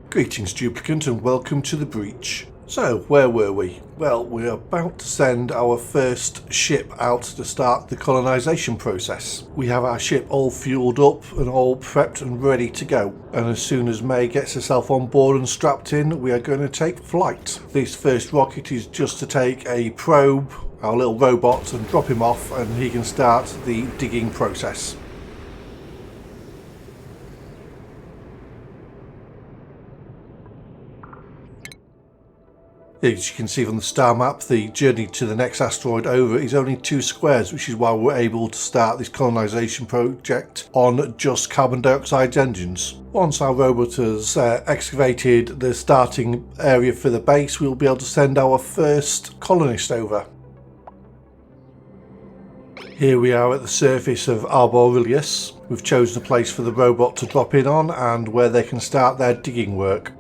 Greetings, duplicant, and welcome to the breach. So, where were we? Well, we're about to send our first ship out to start the colonisation process. We have our ship all fueled up and all prepped and ready to go. And as soon as May gets herself on board and strapped in, we are going to take flight. This first rocket is just to take a probe, our little robot, and drop him off, and he can start the digging process. As you can see from the star map, the journey to the next asteroid over is only 2 squares, which is why we're able to start this colonisation project on just carbon dioxide engines. Once our robot has excavated the starting area for the base, we'll be able to send our first colonist over. Here we are at the surface of Arboreus. We've chosen a place for the robot to drop in on and where they can start their digging work.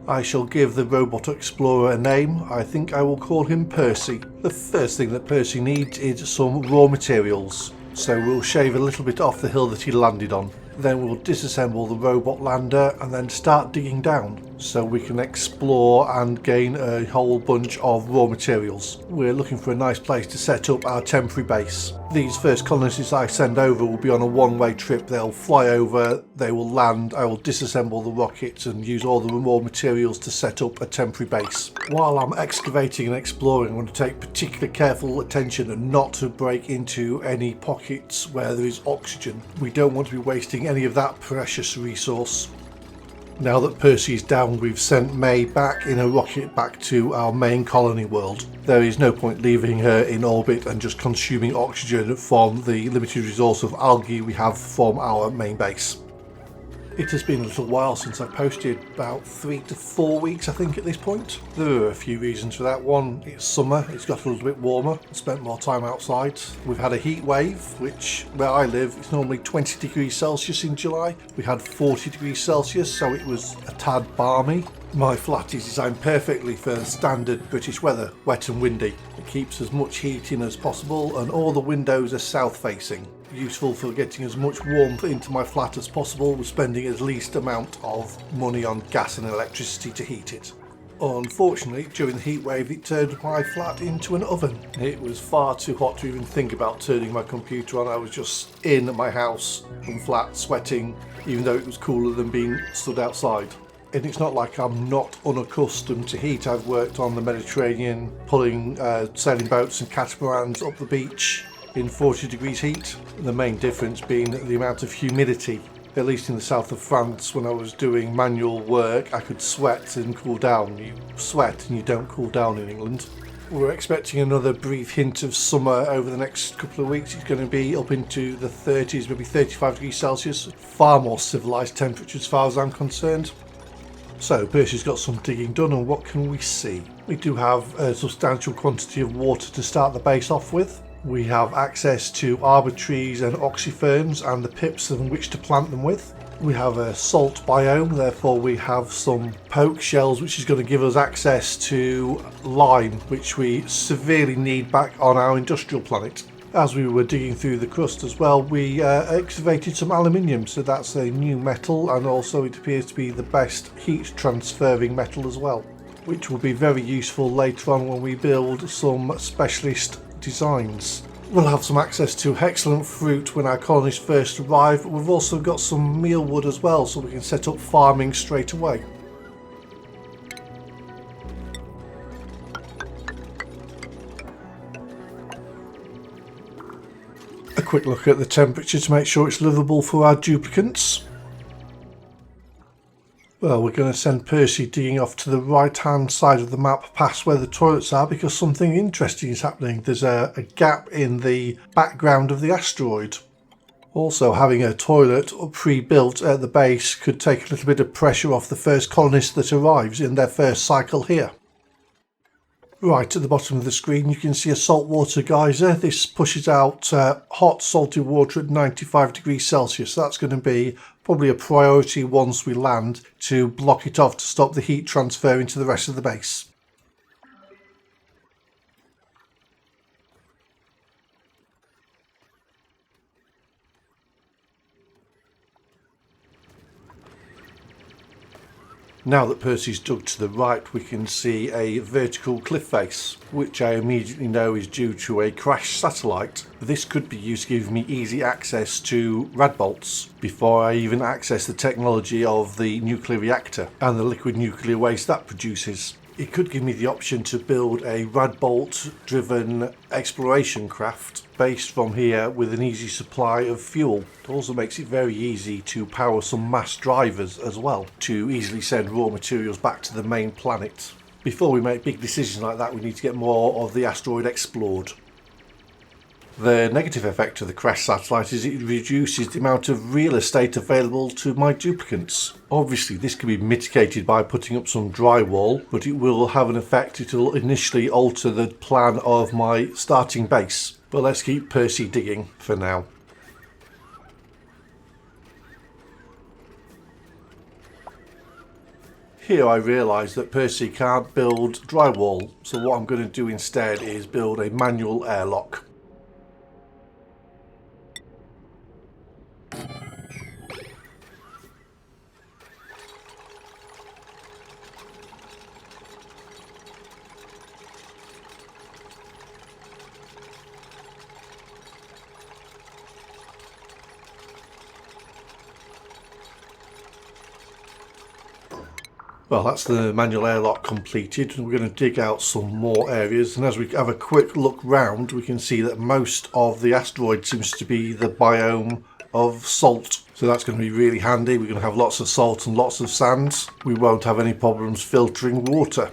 I shall give the robot explorer a name. I think I will call him Percy. The first thing that Percy needs is some raw materials, so we'll shave a little bit off the hill that he landed on. Then we'll disassemble the robot lander and then start digging down so we can explore and gain a whole bunch of raw materials. We're looking for a nice place to set up our temporary base. These first colonists I send over will be on a one-way trip. They'll fly over, they will land, I will disassemble the rockets and use all the raw materials to set up a temporary base. While I'm excavating and exploring, I want to take particular careful attention and not to break into any pockets where there is oxygen. We don't want to be wasting any of that precious resource. Now that Percy is down, we've sent May back in a rocket back to our main colony world. There is no point leaving her in orbit and just consuming oxygen from the limited resource of algae we have from our main base. It has been a little while since I've posted, about 3 to 4 weeks I think at this point. There are a few reasons for that. One, it's summer, it's got a little bit warmer, I spent more time outside. We've had a heat wave, which where I live it's normally 20 degrees Celsius in July. We had 40 degrees Celsius, so it was a tad balmy. My flat is designed perfectly for standard British weather, wet and windy. It keeps as much heat in as possible and all the windows are south facing. Useful for getting as much warmth into my flat as possible with spending as least amount of money on gas and electricity to heat it. Unfortunately, during the heat wave it turned my flat into an oven. It was far too hot to even think about turning my computer on. I was just in my house and flat sweating, even though it was cooler than being stood outside. And it's not like I'm not unaccustomed to heat. I've worked on the Mediterranean, pulling sailing boats and catamarans up the beach in 40 degrees heat. The main difference being the amount of humidity. At least in the south of France, when I was doing manual work, I could sweat and cool down. You sweat and you don't cool down in England. We're expecting another brief hint of summer over the next couple of weeks. It's going to be up into the 30s, maybe 35 degrees Celsius. Far more civilised temperature as far as I'm concerned. So Percy's got some digging done, and what can we see? We do have a substantial quantity of water to start the base off with. We have access to arbor trees and oxyferns and the pips in which to plant them with. We have a salt biome, therefore we have some poke shells, which is going to give us access to lime, which we severely need back on our industrial planet. As we were digging through the crust as well, we excavated some aluminium, so that's a new metal, and also it appears to be the best heat transferring metal as well, which will be very useful later on when we build some specialist designs. We'll have some access to excellent fruit when our colonists first arrive. We've also got some mealwood as well, so we can set up farming straight away. A quick look at the temperature to make sure it's livable for our duplicants. Well, we're going to send Percy digging off to the right hand side of the map past where the toilets are because something interesting is happening. There's a gap in the background of the asteroid. Also, having a toilet pre-built at the base could take a little bit of pressure off the first colonist that arrives in their first cycle here. Right at the bottom of the screen you can see a saltwater geyser. This pushes out hot salty water at 95 degrees Celsius. That's going to be probably a priority once we land to block it off to stop the heat transfer into the rest of the base. Now that Percy's dug to the right, we can see a vertical cliff face, which I immediately know is due to a crashed satellite. This could be used to give me easy access to rad bolts before I even access the technology of the nuclear reactor and the liquid nuclear waste that produces. It could give me the option to build a rad bolt driven exploration craft based from here with an easy supply of fuel. It also makes it very easy to power some mass drivers as well to easily send raw materials back to the main planet. Before we make big decisions like that, we need to get more of the asteroid explored. The negative effect of the crash satellite is it reduces the amount of real estate available to my duplicants. Obviously this can be mitigated by putting up some drywall, but it will have an effect. It will initially alter the plan of my starting base. But let's keep Percy digging for now. Here I realise that Percy can't build drywall, so what I'm going to do instead is build a manual airlock. Well, that's the manual airlock completed. We're going to dig out some more areas, and as we have a quick look round, we can see that most of the asteroid seems to be the biome of salt. So that's going to be really handy. We're going to have lots of salt and lots of sands. We won't have any problems filtering water.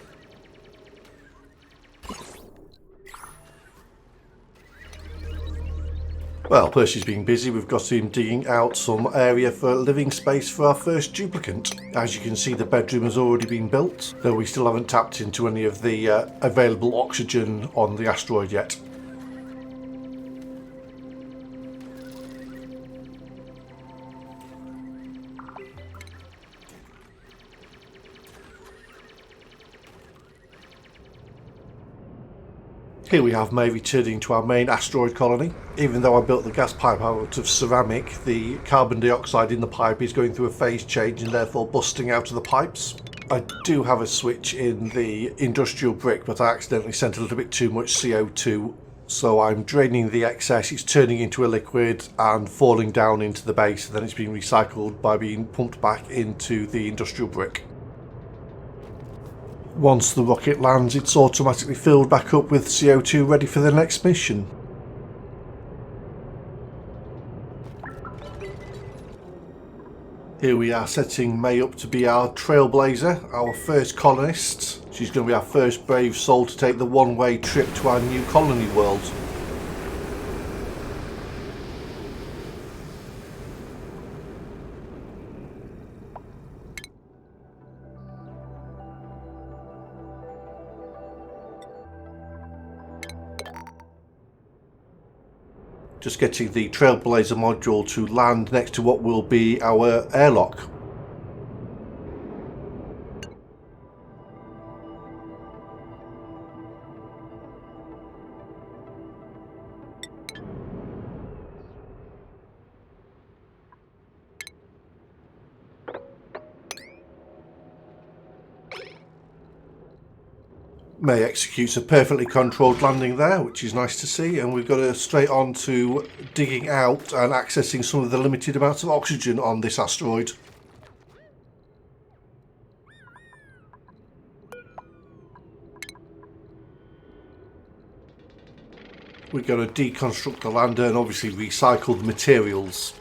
Well, Percy's been busy. We've got him digging out some area for living space for our first duplicant. As you can see, the bedroom has already been built, though we still haven't tapped into any of the available oxygen on the asteroid yet. Here we have May returning to our main asteroid colony. Even though I built the gas pipe out of ceramic, the carbon dioxide in the pipe is going through a phase change and therefore busting out of the pipes. I do have a switch in the industrial brick, but I accidentally sent a little bit too much CO2. So I'm draining the excess, it's turning into a liquid and falling down into the base, and then it's being recycled by being pumped back into the industrial brick. Once the rocket lands, it's automatically filled back up with CO2 ready for the next mission. Here we are setting May up to be our trailblazer, our first colonist. She's going to be our first brave soul to take the one-way trip to our new colony world. Just getting the Trailblazer module to land next to what will be our airlock. May executes a perfectly controlled landing there, which is nice to see, and we've got to straight on to digging out and accessing some of the limited amounts of oxygen on this asteroid. We're going to deconstruct the lander and obviously recycle the materials.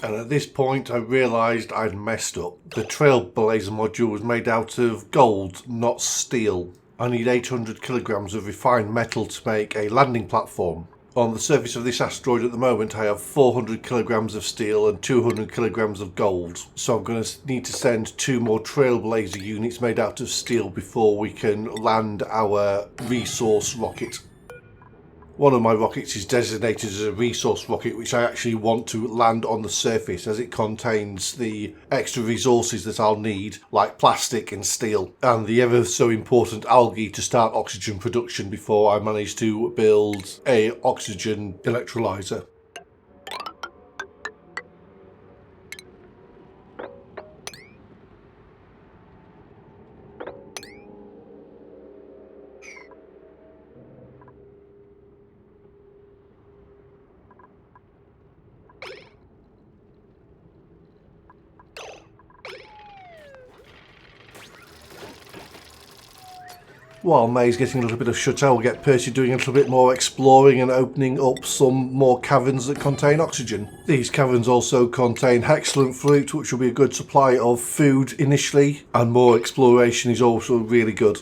And at this point I realised I'd messed up. The Trailblazer module was made out of gold, not steel. I need 800 kilograms of refined metal to make a landing platform. On the surface of this asteroid at the moment I have 400 kilograms of steel and 200 kilograms of gold. So I'm going to need to send 2 more Trailblazer units made out of steel before we can land our resource rocket. One of my rockets is designated as a resource rocket, which I actually want to land on the surface as it contains the extra resources that I'll need, like plastic and steel, and the ever so important algae to start oxygen production before I manage to build a oxygen electrolyzer. While May's getting a little bit of shut-eye, we'll get Percy doing a little bit more exploring and opening up some more caverns that contain oxygen. These caverns also contain excellent fruit, which will be a good supply of food initially, and more exploration is also really good.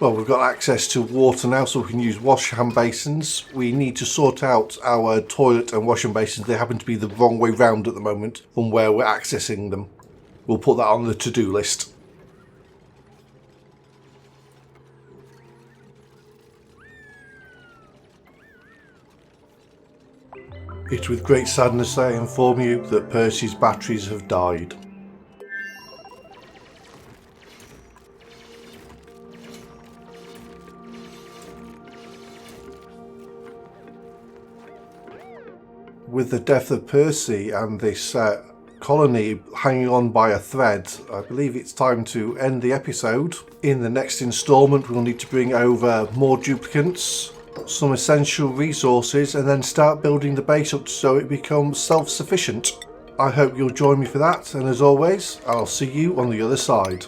Well, we've got access to water now, so we can use wash hand basins. We need to sort out our toilet and washing basins. They happen to be the wrong way round at the moment from where we're accessing them. We'll put that on the to-do list. It's with great sadness that I inform you that Percy's batteries have died. With the death of Percy and this colony hanging on by a thread, I believe it's time to end the episode. In the next instalment, we'll need to bring over more duplicants, some essential resources, and then start building the base up so it becomes self-sufficient. I hope you'll join me for that, and as always, I'll see you on the other side.